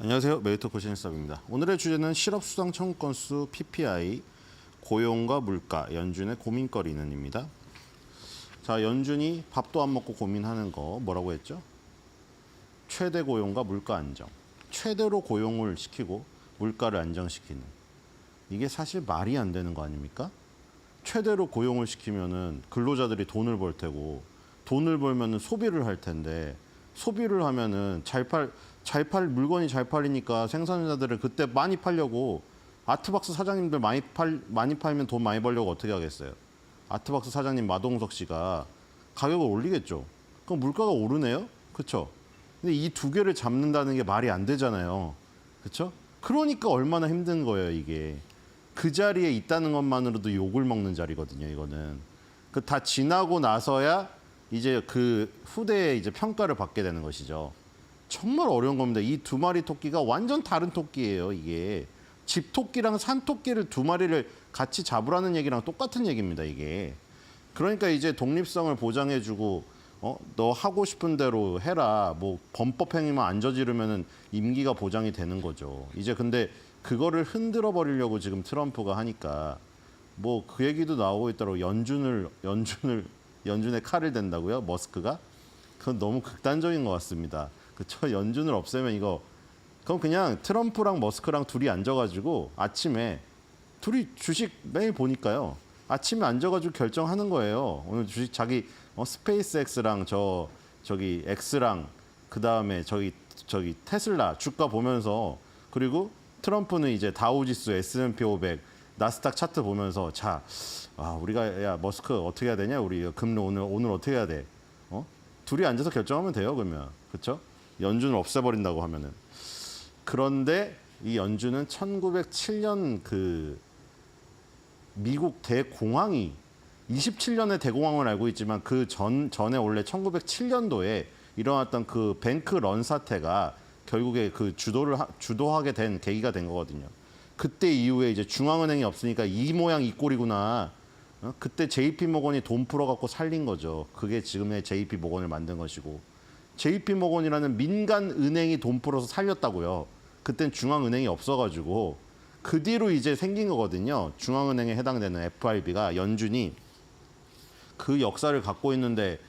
안녕하세요. 메리토 신일섭입니다. 오늘의 주제는 실업수당 청구 건수 PPI, 고용과 물가, 연준의 고민거리는입니다. 자, 연준이 밥도 안 먹고 고민하는 거 뭐라고 했죠? 최대 고용과 물가 안정. 최대로 고용을 시키고 물가를 안정시키는. 이게 사실 말이 안 되는 거 아닙니까? 최대로 고용을 시키면은 근로자들이 돈을 벌 테고 돈을 벌면은 소비를 할 텐데 소비를 하면은 잘 팔 물건이 잘 팔리니까 생산자들을 그때 많이 팔려고 아트박스 사장님들 많이 팔면 돈 많이 벌려고 어떻게 하겠어요? 아트박스 사장님 마동석 씨가 가격을 올리겠죠. 그럼 물가가 오르네요? 그렇죠? 근데 이 두 개를 잡는다는 게 말이 안 되잖아요. 그렇죠? 그러니까 얼마나 힘든 거예요, 이게. 그 자리에 있다는 것만으로도 욕을 먹는 자리거든요, 이거는. 그 다 지나고 나서야 이제 그 후대에 이제 평가를 받게 되는 것이죠. 정말 어려운 겁니다. 이 두 마리 토끼가 완전 다른 토끼예요, 이게. 집토끼랑 산토끼를 두 마리를 같이 잡으라는 얘기랑 똑같은 얘기입니다, 이게. 그러니까 이제 독립성을 보장해주고, 너 하고 싶은 대로 해라. 뭐 범법행위만 안 저지르면은 임기가 보장이 되는 거죠. 이제 근데 그거를 흔들어 버리려고 지금 트럼프가 하니까 뭐 그 얘기도 나오고 있더라고. 연준에 칼을 댄다고요? 머스크가? 그건 너무 극단적인 것 같습니다. 그쵸? 연준을 없애면 이거 그럼 그냥 트럼프랑 머스크랑 둘이 앉아가지고 아침에 둘이 주식 매일 보니까요. 아침에 앉아가지고 결정하는 거예요. 오늘 주식 자기 스페이스X랑 저기 X랑 그 다음에 저기 테슬라 주가 보면서 그리고 트럼프는 이제 다우지수 S&P 500 나스닥 차트 보면서 우리가 야 머스크 어떻게 해야 되냐 우리 금리 오늘 어떻게 해야 돼? 둘이 앉아서 결정하면 돼요 그러면 그렇죠? 연준을 없애버린다고 하면은 그런데 이 연준은 1907년 그 미국 대공황이 27년의 대공황을 알고 있지만 그 전에 원래 1907년도에 일어났던 그 뱅크런 사태가 결국에 그 주도하게 된 계기가 된 거거든요. 그때 이후에 이제 중앙은행이 없으니까 이 모양 이 꼴이구나. 그때 JP 모건이 돈 풀어갖고 살린 거죠. 그게 지금의 JP 모건을 만든 것이고. JP 모건이라는 민간 은행이 돈 풀어서 살렸다고요. 그땐 중앙은행이 없어가지고 그 뒤로 이제 생긴 거거든요. 중앙은행에 해당되는 FRB가 연준이 그 역사를 갖고 있는데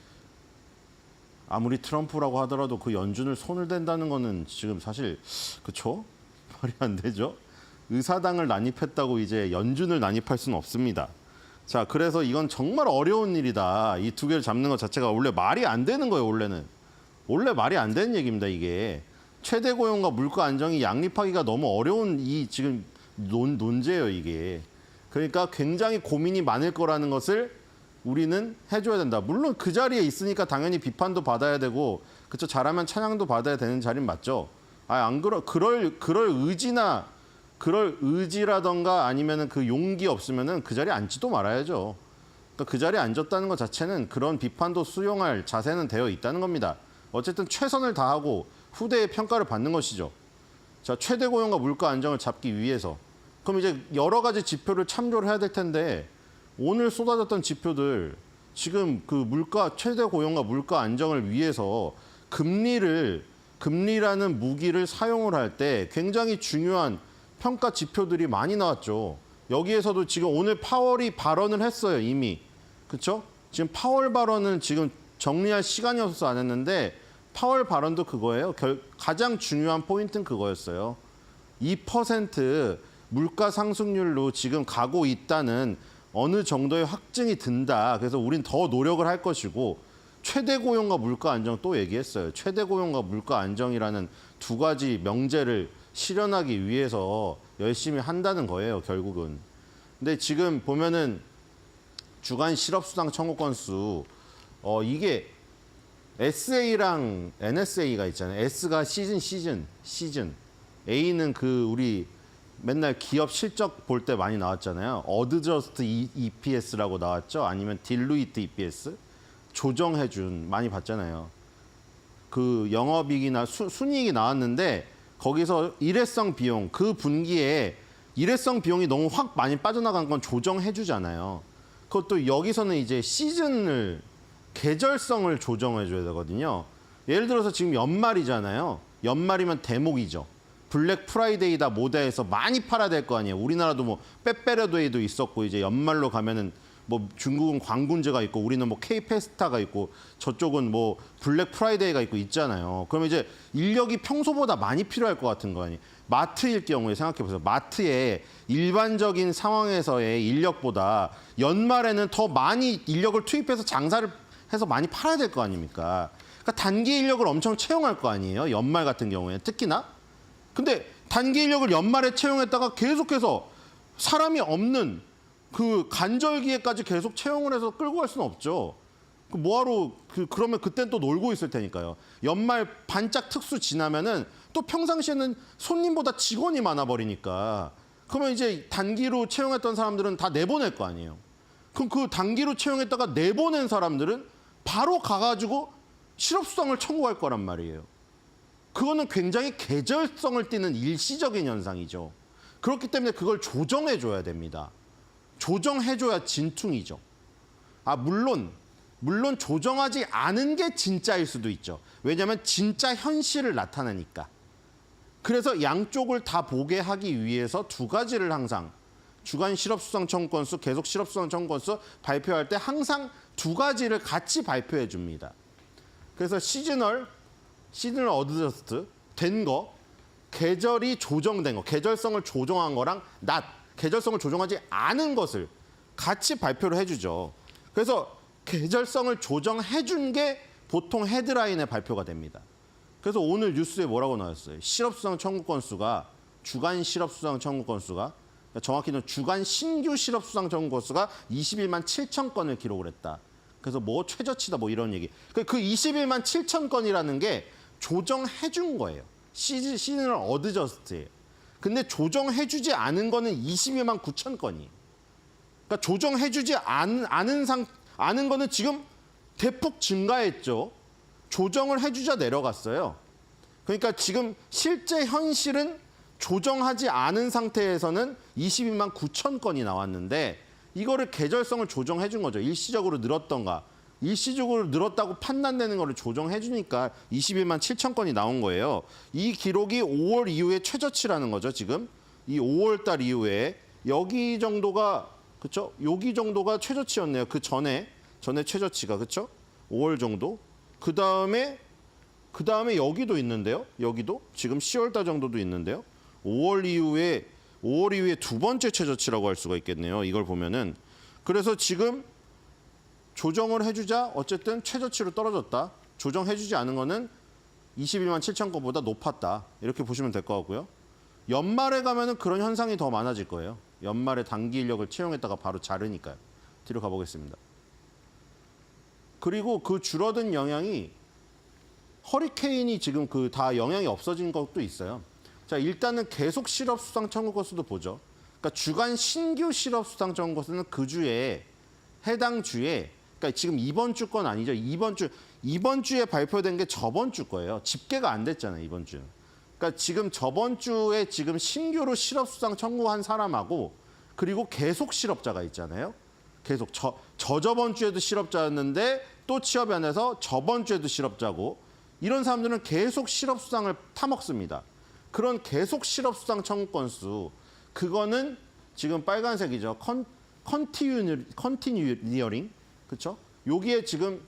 아무리 트럼프라고 하더라도 그 연준을 손을 댄다는 거는 지금 사실 그쵸? 말이 안 되죠. 의사당을 난입했다고 이제 연준을 난입할 수는 없습니다. 자, 그래서 이건 정말 어려운 일이다. 이 두 개를 잡는 것 자체가 원래 말이 안 되는 거예요, 원래는. 원래 말이 안 되는 얘기입니다, 이게. 최대 고용과 물가 안정이 양립하기가 너무 어려운 이 지금 논제예요, 이게. 그러니까 굉장히 고민이 많을 거라는 것을 우리는 해줘야 된다. 물론 그 자리에 있으니까 당연히 비판도 받아야 되고, 그쵸, 잘하면 찬양도 받아야 되는 자리는 맞죠. 그럴 의지라던가 아니면은 그 용기 없으면은 그 자리에 앉지도 말아야죠. 그러니까 그 자리에 앉았다는 것 자체는 그런 비판도 수용할 자세는 되어 있다는 겁니다. 어쨌든 최선을 다하고 후대의 평가를 받는 것이죠. 자, 최대 고용과 물가 안정을 잡기 위해서. 그럼 이제 여러 가지 지표를 참조를 해야 될 텐데 오늘 쏟아졌던 지표들 지금 그 최대 고용과 물가 안정을 위해서 금리라는 무기를 사용을 할 때 굉장히 중요한 평가 지표들이 많이 나왔죠. 여기에서도 지금 오늘 파월이 발언을 했어요, 이미. 그렇죠? 지금 파월 발언은 지금 정리할 시간이 없어서 안 했는데 파월 발언도 그거예요. 가장 중요한 포인트는 그거였어요. 2% 물가 상승률로 지금 가고 있다는 어느 정도의 확증이 든다. 그래서 우린 더 노력을 할 것이고 최대 고용과 물가 안정 또 얘기했어요. 최대 고용과 물가 안정이라는 두 가지 명제를 실현하기 위해서 열심히 한다는 거예요, 결국은. 근데 지금 보면은 주간 실업수당 청구 건수 이게 SA랑 NSA가 있잖아요. S가 시즌. A는 그 우리 맨날 기업 실적 볼 때 많이 나왔잖아요. 어드저스트 EPS라고 나왔죠. 아니면 딜루이트 EPS. 조정해준 많이 봤잖아요. 그 영업이익이나 순이익이 나왔는데 거기서 일회성 비용, 그 분기에 일회성 비용이 너무 확 많이 빠져나간 건 조정해주잖아요. 그것도 여기서는 이제 계절성을 조정해줘야 되거든요. 예를 들어서 지금 연말이잖아요. 연말이면 대목이죠. 블랙 프라이데이다 모다에서 많이 팔아야 될 거 아니에요. 우리나라도 뭐 빼빼로데이도 있었고 이제 연말로 가면은 뭐 중국은 광군제가 있고 우리는 뭐 K페스타가 있고 저쪽은 뭐 블랙 프라이데이가 있고 있잖아요. 그러면 이제 인력이 평소보다 많이 필요할 것 같은 거 아니에요. 마트일 경우에 생각해 보세요. 마트에 일반적인 상황에서의 인력보다 연말에는 더 많이 인력을 투입해서 장사를 해서 많이 팔아야 될 거 아닙니까? 그러니까 단기 인력을 엄청 채용할 거 아니에요. 연말 같은 경우에 특히나. 근데 단기 인력을 연말에 채용했다가 계속해서 사람이 없는 그 간절기에까지 계속 채용을 해서 끌고 갈 수는 없죠. 그 뭐하러 그러면 그땐 또 놀고 있을 테니까요. 연말 반짝 특수 지나면은 또 평상시에는 손님보다 직원이 많아 버리니까 그러면 이제 단기로 채용했던 사람들은 다 내보낼 거 아니에요. 그럼 그 단기로 채용했다가 내보낸 사람들은 바로 가가지고 실업수당을 청구할 거란 말이에요. 그거는 굉장히 계절성을 띠는 일시적인 현상이죠. 그렇기 때문에 그걸 조정해줘야 됩니다. 조정해줘야 진퉁이죠. 물론 조정하지 않은 게 진짜일 수도 있죠. 왜냐하면 진짜 현실을 나타내니까. 그래서 양쪽을 다 보게 하기 위해서 두 가지를 항상 주간 실업수당 청구 건수, 계속 실업수당 청구 건수 발표할 때 항상 두 가지를 같이 발표해 줍니다. 그래서 시즈널 어드저스트 된 거, 계절이 조정된 거, 계절성을 조정한 거랑 계절성을 조정하지 않은 것을 같이 발표를 해주죠. 그래서 계절성을 조정해준 게 보통 헤드라인에 발표가 됩니다. 그래서 오늘 뉴스에 뭐라고 나왔어요? 실업수당 청구 건수가 주간 실업수당 청구 건수가 정확히는 주간 신규 실업수당 청구 건수가 21만 7천 건을 기록을 했다. 그래서 뭐 최저치다 뭐 이런 얘기. 그 21만 7천 건이라는 게 조정해준 거예요. 시즌을 어드저스트예요. 근데 조정해주지 않은 거는 22만 9천 건이에요. 그러니까 조정해주지 않은 거는 지금 대폭 증가했죠. 조정을 해주자 내려갔어요. 그러니까 지금 실제 현실은 조정하지 않은 상태에서는 22만 9천 건이 나왔는데 이거를 계절성을 조정해 준 거죠. 일시적으로 늘었던가. 일시적으로 늘었다고 판단되는 거를 조정해 주니까 21만 7천 건이 나온 거예요. 이 기록이 5월 이후에 최저치라는 거죠, 지금. 이 5월 달 이후에 여기 정도가 그렇죠? 여기 정도가 최저치였네요. 그 전에 최저치가 그렇죠? 5월 정도. 그다음에 여기도 있는데요. 여기도 지금 10월 달 정도도 있는데요. 5월 이후에 두 번째 최저치라고 할 수가 있겠네요. 이걸 보면은. 그래서 지금 조정을 해주자 어쨌든 최저치로 떨어졌다. 조정해주지 않은 거는 21만 7천 건보다 높았다. 이렇게 보시면 될 것 같고요. 연말에 가면은 그런 현상이 더 많아질 거예요. 연말에 단기 인력을 채용했다가 바로 자르니까요. 뒤로 가보겠습니다. 그리고 그 줄어든 영향이 허리케인이 지금 다 영향이 없어진 것도 있어요. 자, 일단은 계속 실업수당 청구 건수도 보죠. 그러니까 주간 신규 실업수당 청구 건수는 그 주에 해당 주에 그러니까 지금 이번 주 건 아니죠. 이번 주에 발표된 게 저번 주 거예요. 집계가 안 됐잖아요, 이번 주는. 그러니까 지금 저번 주에 지금 신규로 실업수당 청구한 사람하고 그리고 계속 실업자가 있잖아요. 계속 저번 주에도 실업자였는데 또 취업이 안 해서 저번 주에도 실업자고 이런 사람들은 계속 실업수당을 타먹습니다. 그런 계속 실업수당 청구 건수 그거는 지금 빨간색이죠. 컨티뉴어링 그렇죠? 여기에 지금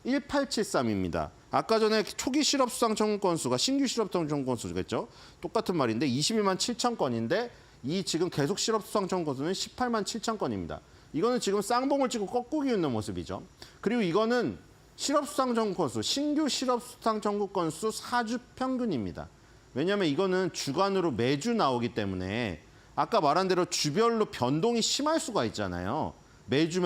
1873입니다. 아까 전에 초기 실업수당 청구 건수가 신규 실업수당 청구 건수겠죠? 똑같은 말인데 21만 7천 건인데 이 지금 계속 실업수당 청구 건수는 18만 7천 건입니다. 이거는 지금 쌍봉을 찍고 거꾸기 있는 모습이죠. 그리고 이거는 실업수당 청구 건수, 신규 실업수당 청구 건수 4주 평균입니다. 왜냐하면 이거는 주간으로 매주 나오기 때문에 아까 말한 대로 주별로 변동이 심할 수가 있잖아요. 매주.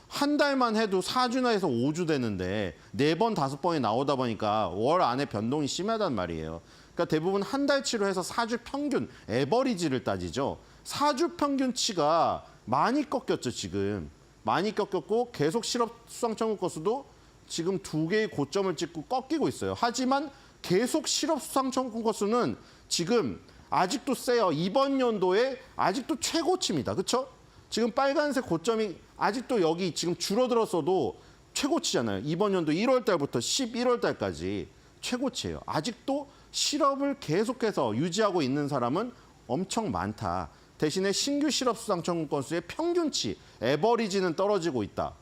한 달만 해도 4주나 해서 5주 되는데 4번, 5번이 나오다 보니까 월 안에 변동이 심하단 말이에요. 그러니까 대부분 한 달치로 해서 4주 평균, 에버리지를 따지죠. 4주 평균치가 많이 꺾였죠, 지금. 많이 꺾였고 계속 실업수당 청구 건수도 지금 2개의 고점을 찍고 꺾이고 있어요. 하지만 계속 실업수당 청구 건수는 지금 아직도 세요. 이번 연도에 아직도 최고치입니다. 그렇죠? 지금 빨간색 고점이 아직도 여기 지금 줄어들었어도 최고치잖아요. 이번 연도 1월 달부터 11월 달까지 최고치예요. 아직도 실업을 계속해서 유지하고 있는 사람은 엄청 많다. 대신에 신규 실업 수당 청구 건수의 평균치, 에버리지는 떨어지고 있다.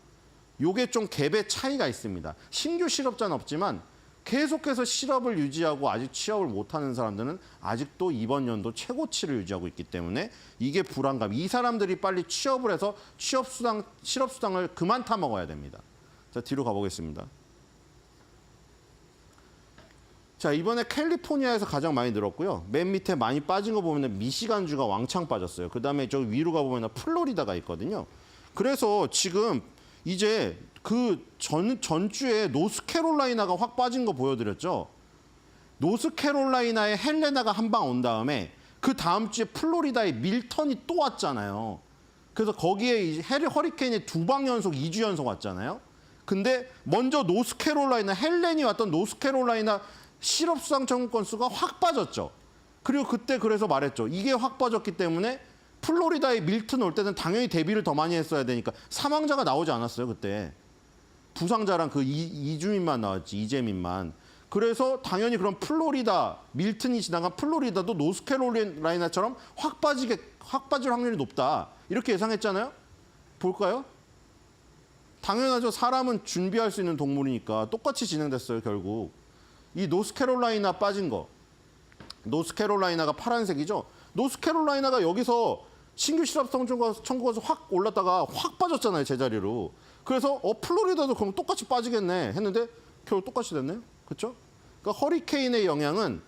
요게 좀 갭의 차이가 있습니다. 신규 실업자는 없지만 계속해서 실업을 유지하고 아직 취업을 못하는 사람들은 아직도 이번 연도 최고치를 유지하고 있기 때문에 이게 불안감. 이 사람들이 빨리 취업을 해서 실업수당을 그만 타먹어야 됩니다. 자, 뒤로 가보겠습니다. 자, 이번에 캘리포니아에서 가장 많이 늘었고요. 맨 밑에 많이 빠진 거 보면 미시간주가 왕창 빠졌어요. 그다음에 저 위로 가보면 플로리다가 있거든요. 그래서 지금 이제 그 전주에 노스캐롤라이나가 확 빠진 거 보여드렸죠. 노스캐롤라이나의 헬레나가 한 방 온 다음에 그 다음 주에 플로리다의 밀턴이 또 왔잖아요. 그래서 거기에 허리케인이 2방 연속, 2주 연속 왔잖아요. 근데 먼저 노스캐롤라이나, 헬렌이 왔던 노스캐롤라이나 실업수당 청구 건수가 확 빠졌죠. 그리고 그때 그래서 말했죠. 이게 확 빠졌기 때문에 플로리다의 밀턴 올 때는 당연히 대비를 더 많이 했어야 되니까 사망자가 나오지 않았어요, 그때. 부상자랑 그 이주민만 나왔지, 이재민만. 그래서 당연히 그럼 플로리다, 밀턴이 지나간 플로리다도 노스캐롤라이나처럼 확 빠질 확률이 높다. 이렇게 예상했잖아요. 볼까요? 당연하죠. 사람은 준비할 수 있는 동물이니까 똑같이 진행됐어요, 결국. 이 노스캐롤라이나 빠진 거. 노스캐롤라이나가 파란색이죠. 노스캐롤라이나가 여기서 신규 실업수당 청구가 확 올랐다가 확 빠졌잖아요, 제자리로. 그래서 플로리다도 그럼 똑같이 빠지겠네 했는데 결국 똑같이 됐네요. 그렇죠? 그러니까 허리케인의 영향은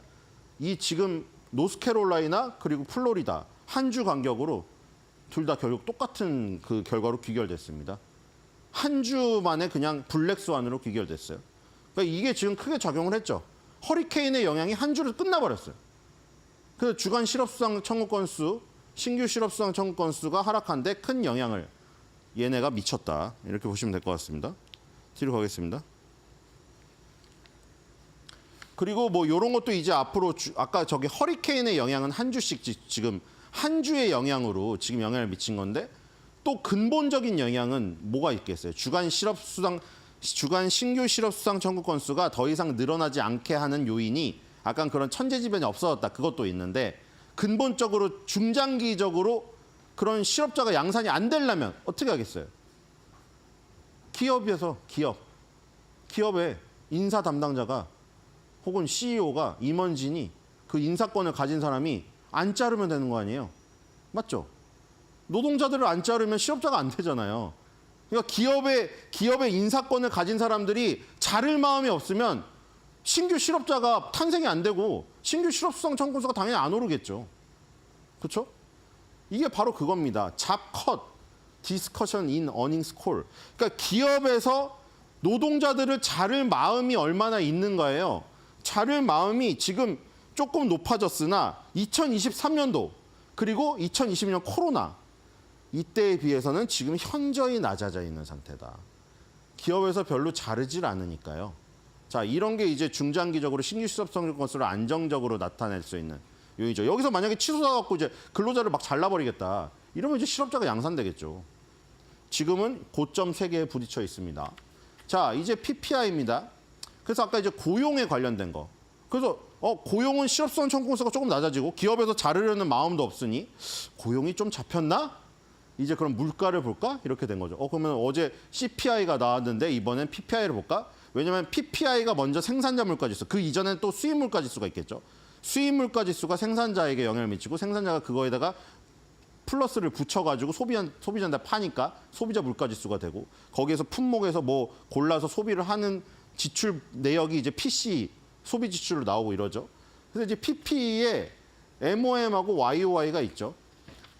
이 지금 노스캐롤라이나 그리고 플로리다 한 주 간격으로 둘 다 결국 똑같은 그 결과로 귀결됐습니다. 한 주 만에 그냥 블랙스완으로 귀결됐어요. 그러니까 이게 지금 크게 작용을 했죠. 허리케인의 영향이 한 주로 끝나버렸어요. 그래서 주간 실업수당 청구 건수, 신규 실업수당 청구 건수가 하락한 데 큰 영향을 얘네가 미쳤다. 이렇게 보시면 될 것 같습니다. 뒤로 가겠습니다. 그리고 뭐 이런 것도 이제 앞으로 아까 저기 허리케인의 영향은 한 주씩 지금 한 주의 영향으로 지금 영향을 미친 건데 또 근본적인 영향은 뭐가 있겠어요? 주간 신규 실업수당 청구 건수가 더 이상 늘어나지 않게 하는 요인이 약간 그런 천재지변이 없어졌다. 그것도 있는데 근본적으로 중장기적으로 그런 실업자가 양산이 안 되려면 어떻게 하겠어요? 기업의 인사 담당자가 혹은 CEO가 임원진이 그 인사권을 가진 사람이 안 자르면 되는 거 아니에요? 맞죠? 노동자들을 안 자르면 실업자가 안 되잖아요. 그러니까 기업의 인사권을 가진 사람들이 자를 마음이 없으면 신규 실업자가 탄생이 안 되고 신규 실업수당 청구 건수가 당연히 안 오르겠죠. 그렇죠? 이게 바로 그겁니다. 잡컷 디스커션 인 어닝스 콜. 그러니까 기업에서 노동자들을 자를 마음이 얼마나 있는 거예요. 자를 마음이 지금 조금 높아졌으나 2023년도 그리고 2022년 코로나 이때에 비해서는 지금 현저히 낮아져 있는 상태다. 기업에서 별로 자르질 않으니까요. 자, 이런 게 이제 중장기적으로 신규 실업수당 건수를 안정적으로 나타낼 수 있는 요인이죠. 여기서 만약에 치솟아 갖고 이제 근로자를 막 잘라버리겠다. 이러면 이제 실업자가 양산되겠죠. 지금은 고점 3개에 부딪혀 있습니다. 자, 이제 PPI입니다. 그래서 아까 이제 고용에 관련된 거. 그래서 고용은 실업수당 청구 건수가 조금 낮아지고 기업에서 자르려는 마음도 없으니 고용이 좀 잡혔나? 이제 그럼 물가를 볼까? 이렇게 된 거죠. 그러면 어제 CPI가 나왔는데 이번엔 PPI를 볼까? 왜냐하면 PPI가 먼저 생산자 물가지수, 그 이전엔 또 수입 물가지수가 있겠죠. 수입 물가지수가 생산자에게 영향을 미치고 생산자가 그거에다가 플러스를 붙여가지고 소비자한테 파니까 소비자 물가지수가 되고 거기에서 품목에서 뭐 골라서 소비를 하는 지출 내역이 이제 PC 소비 지출로 나오고 이러죠. 그래서 이제 PP에 MOM하고 YOY가 있죠.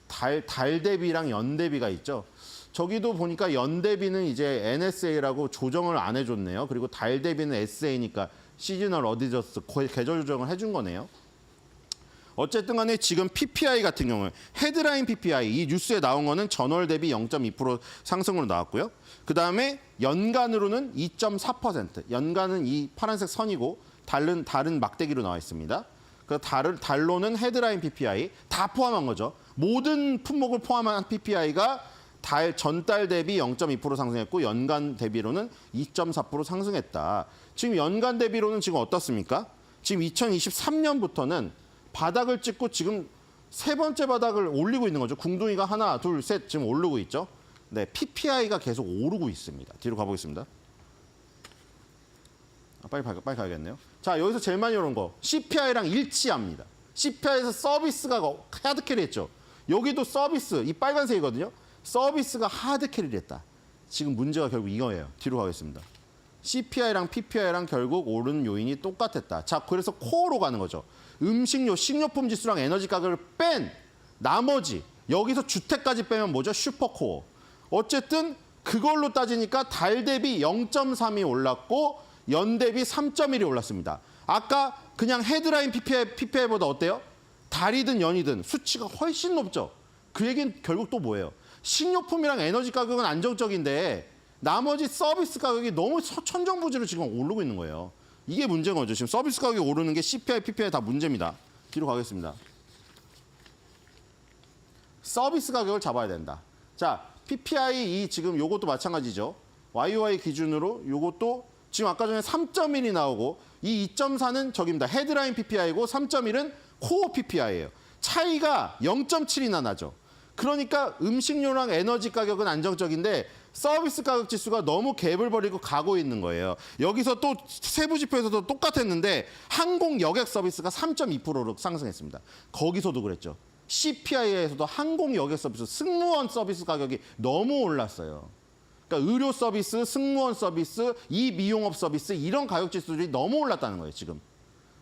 달 대비랑 연 대비가 있죠. 저기도 보니까 연 대비는 이제 NSA라고 조정을 안 해줬네요. 그리고 달 대비는 SA니까 시즈널 어디저스 계절 조정을 해준 거네요. 어쨌든 간에 지금 PPI 같은 경우에 헤드라인 PPI 이 뉴스에 나온 거는 전월 대비 0.2% 상승으로 나왔고요. 그다음에 연간으로는 2.4%. 연간은 이 파란색 선이고 다른 막대기로 나와 있습니다. 그 달로는 헤드라인 PPI 다 포함한 거죠. 모든 품목을 포함한 PPI가 전달 대비 0.2% 상승했고 연간 대비로는 2.4% 상승했다. 지금 연간 대비로는 지금 어떻습니까? 지금 2023년부터는 바닥을 찍고 지금 세 번째 바닥을 올리고 있는 거죠. 궁둥이가 하나, 둘, 셋 지금 오르고 있죠. 네, PPI가 계속 오르고 있습니다. 뒤로 가보겠습니다. 빨리 가야겠네요. 자, 여기서 제일 많이 오른 거 CPI랑 일치합니다. CPI에서 서비스가 하드 캐리했죠. 여기도 서비스, 이 빨간색이거든요. 서비스가 하드 캐리를 했다. 지금 문제가 결국 이거예요. 뒤로 가겠습니다. CPI랑 PPI랑 결국 오른 요인이 똑같았다. 자, 그래서 코어로 가는 거죠. 음식료, 식료품 지수랑 에너지 가격을 뺀 나머지 여기서 주택까지 빼면 뭐죠? 슈퍼코어. 어쨌든 그걸로 따지니까 달 대비 0.3이 올랐고 연 대비 3.1이 올랐습니다. 아까 그냥 헤드라인 PPI보다 어때요? 달이든 연이든 수치가 훨씬 높죠. 그 얘기는 결국 또 뭐예요? 식료품이랑 에너지 가격은 안정적인데 나머지 서비스 가격이 너무 천정부지로 지금 오르고 있는 거예요. 이게 문제인 거죠. 지금 서비스 가격이 오르는 게 CPI, PPI 다 문제입니다. 뒤로 가겠습니다. 서비스 가격을 잡아야 된다. 자, PPI 지금 요것도 마찬가지죠. YOY 기준으로 요것도 지금 아까 전에 3.1이 나오고 이 2.4는 저기입니다. 헤드라인 PPI고 3.1은 코어 PPI예요. 차이가 0.7이나 나죠. 그러니까 음식료랑 에너지 가격은 안정적인데 서비스 가격 지수가 너무 갭을 벌이고 가고 있는 거예요. 여기서 또 세부 지표에서도 똑같았는데 항공 여객 서비스가 3.2%로 상승했습니다. 거기서도 그랬죠. CPI에서도 항공 여객 서비스, 승무원 서비스 가격이 너무 올랐어요. 그러니까 의료 서비스, 승무원 서비스, 이 미용업 서비스 이런 가격 지수들이 너무 올랐다는 거예요, 지금.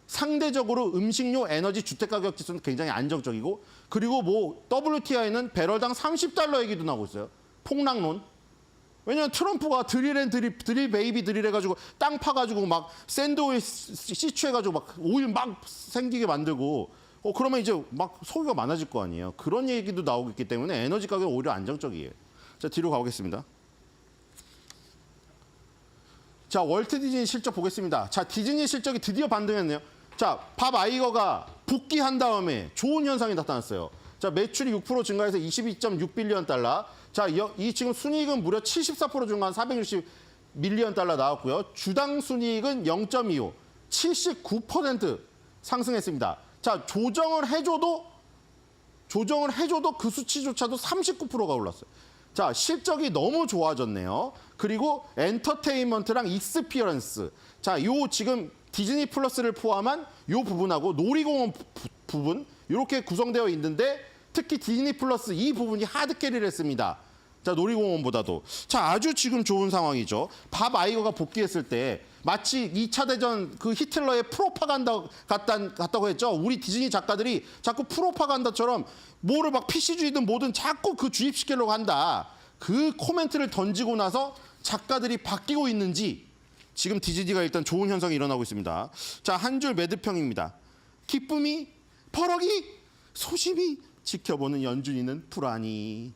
상대적으로 음식료, 에너지, 주택 가격 지수는 굉장히 안정적이고 그리고 뭐 WTI는 배럴당 30달러 얘기도 나오고 있어요. 폭락론. 왜냐면 트럼프가 드릴 베이비 드릴 해가지고 땅 파가지고 막 샌드위치 시추해가지고 막 오일 막 생기게 만들고 그러면 이제 막 소비가 많아질 거 아니에요. 그런 얘기도 나오고 있기 때문에 에너지 가격은 오히려 안정적이에요. 자, 뒤로 가보겠습니다. 자, 월트 디즈니 실적 보겠습니다. 자, 디즈니 실적이 드디어 반등했네요. 자, 밥 아이거가 복귀한 다음에 좋은 현상이 나타났어요. 자, 매출이 6% 증가해서 22.6빌리언 달러. 자, 이 지금 순이익은 무려 74% 증가한 460밀리언 달러 나왔고요. 주당 순이익은 0.25, 79% 상승했습니다. 자, 조정을 해줘도 그 수치조차도 39%가 올랐어요. 자, 실적이 너무 좋아졌네요. 그리고 엔터테인먼트랑 익스피어런스. 자, 요 지금 디즈니 플러스를 포함한 요 부분하고 놀이공원 부분 이렇게 구성되어 있는데 특히 디즈니 플러스 이 부분이 하드 캐리를 했습니다. 자, 놀이공원보다도. 자, 아주 지금 좋은 상황이죠. 밥 아이거가 복귀했을 때 마치 2차 대전 그 히틀러의 프로파간다 같다고 했죠. 우리 디즈니 작가들이 자꾸 프로파간다처럼 뭐를 막 PC주의든 뭐든 자꾸 그 주입시키려고 한다. 그 코멘트를 던지고 나서 작가들이 바뀌고 있는지 지금 디즈니가 일단 좋은 현상이 일어나고 있습니다. 자, 한 줄 매듭평입니다. 기쁨이, 버럭이, 소심히 지켜보는 연준이는 불안이.